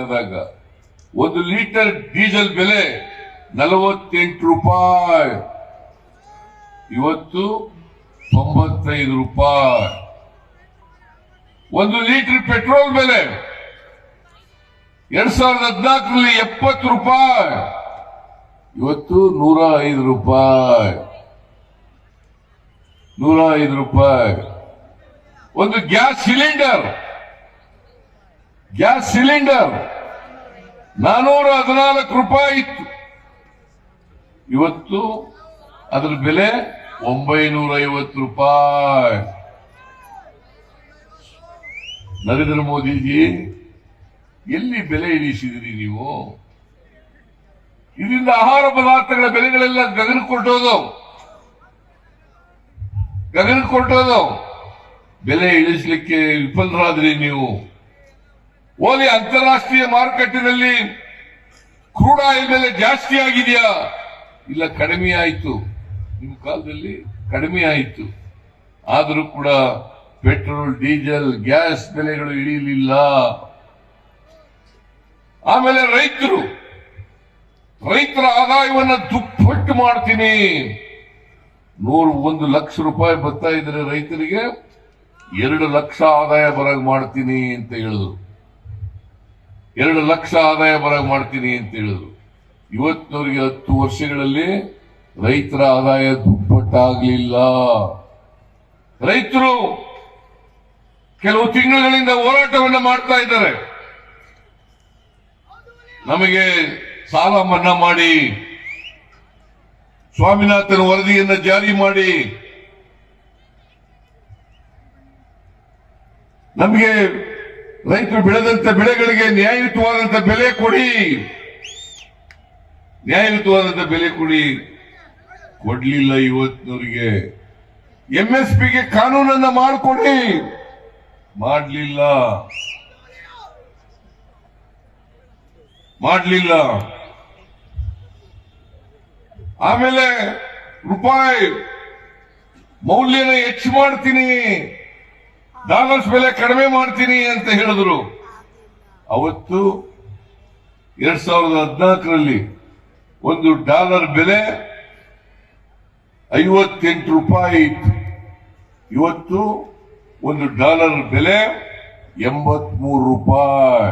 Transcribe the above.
ಆದಾಗ 1 litre diesel ಬೆಲೆ 48 ರೂಪಾಯಿ, ಇವತ್ತು 95 ರೂಪಾಯಿ. 1 ಲೀಟರ್ ಪೆಟ್ರೋಲ್ ಬೆಲೆ 2014ರಲ್ಲಿ 70 ರೂಪಾಯಿ, ಇವತ್ತು 105 ರೂಪಾಯಿ. 105 ರೂಪಾಯಿ. ಒಂದು ಗ್ಯಾಸ್ ಸಿಲಿಂಡರ್ 414 ರೂಪಾಯಿ ಇತ್ತು, ಇವತ್ತು ಅದರ ಬೆಲೆ 950 ರೂಪಾಯಿ. ನರೇಂದ್ರ ಮೋದಿಜಿ ಎಲ್ಲಿ ಬೆಲೆ ಇಳಿಸಿದಿರಿ ನೀವು? ಇದರಿಂದ ಆಹಾರ ಪದಾರ್ಥಗಳ ಬೆಲೆಗಳೆಲ್ಲ ಗಗನಕ್ಕೆ ಬೆಲೆ ಇಳಿಸಲಿಕ್ಕೆ ವಿಫಲರಾದ್ರಿ ನೀವು. ಓಲಿ ಅಂತಾರಾಷ್ಟ್ರೀಯ ಮಾರುಕಟ್ಟೆಯಲ್ಲಿ ಕ್ರೂಡ್ ಆಯಿಲ್ ಬೆಲೆ ಜಾಸ್ತಿ ಆಗಿದೆಯಾ? ಇಲ್ಲ, ಕಡಿಮೆ ಆಯಿತು. ನಿಮ್ಮ ಕಾಲದಲ್ಲಿ ಕಡಿಮೆ ಆಯಿತು. ಆದರೂ ಕೂಡ ಪೆಟ್ರೋಲ್, ಡೀಸೆಲ್, ಗ್ಯಾಸ್ ಬೆಲೆಗಳು ಇಳಿಯಲಿಲ್ಲ. ಆಮೇಲೆ ರೈತರ ಆದಾಯವನ್ನು ದುಪ್ಪಟ್ಟು ಮಾಡ್ತೀನಿ. 101 ಲಕ್ಷ ರೂಪಾಯಿ ಬರ್ತಾ ಇದ್ರೆ ರೈತರಿಗೆ 2 ಲಕ್ಷ ಆದಾಯ ಬರಾಗ ಮಾಡ್ತೀನಿ ಅಂತ ಹೇಳಿದ್ರು. 2 ಲಕ್ಷ ಆದಾಯ ಬರಾಗ ಮಾಡ್ತೀನಿ ಅಂತ ಹೇಳಿದ್ರು. ಇವತ್ತಿನವರಿಗೆ 10 ವರ್ಷಗಳಲ್ಲಿ ರೈತರ ಆದಾಯ ದುಪ್ಪಟ್ಟಾಗಲಿಲ್ಲ. ರೈತರು ಕೆಲವು ತಿಂಗಳುಗಳಿಂದ ಹೋರಾಟವನ್ನು ಮಾಡ್ತಾ ಇದ್ದಾರೆ. ನಮಗೆ ಸಾಲ ಮನ್ನಾ ಮಾಡಿ, ಸ್ವಾಮಿನಾಥನ್ ವರದಿಯನ್ನು ಜಾರಿ ಮಾಡಿ, ನಮಗೆ ರೈತರು ಬೆಳೆದಂತ ಬೆಳೆಗಳಿಗೆ ನ್ಯಾಯಯುತವಾದಂತ ಬೆಲೆ ಕೊಡಿ. ಕೊಡ್ಲಿಲ್ಲ. ಇವತ್ತಿನವರಿಗೆ MSPಗೆ ಕಾನೂನನ್ನ ಮಾಡಿಕೊಡಿ, ಮಾಡಲಿಲ್ಲ. ಆಮೇಲೆ ರೂಪಾಯಿ ಮೌಲ್ಯನ ಹೆಚ್ಚು ಮಾಡ್ತೀನಿ, ಡಾಲರ್ಸ್ ಬೆಲೆ ಕಡಿಮೆ ಮಾಡ್ತೀನಿ ಅಂತ ಹೇಳಿದ್ರು. ಅವತ್ತು 2014ರಲ್ಲಿ $1 ಬೆಲೆ 58 ರೂಪಾಯಿ ಇತ್ತು. ಇವತ್ತು $1 ಬೆಲೆ 83 ರೂಪಾಯಿ.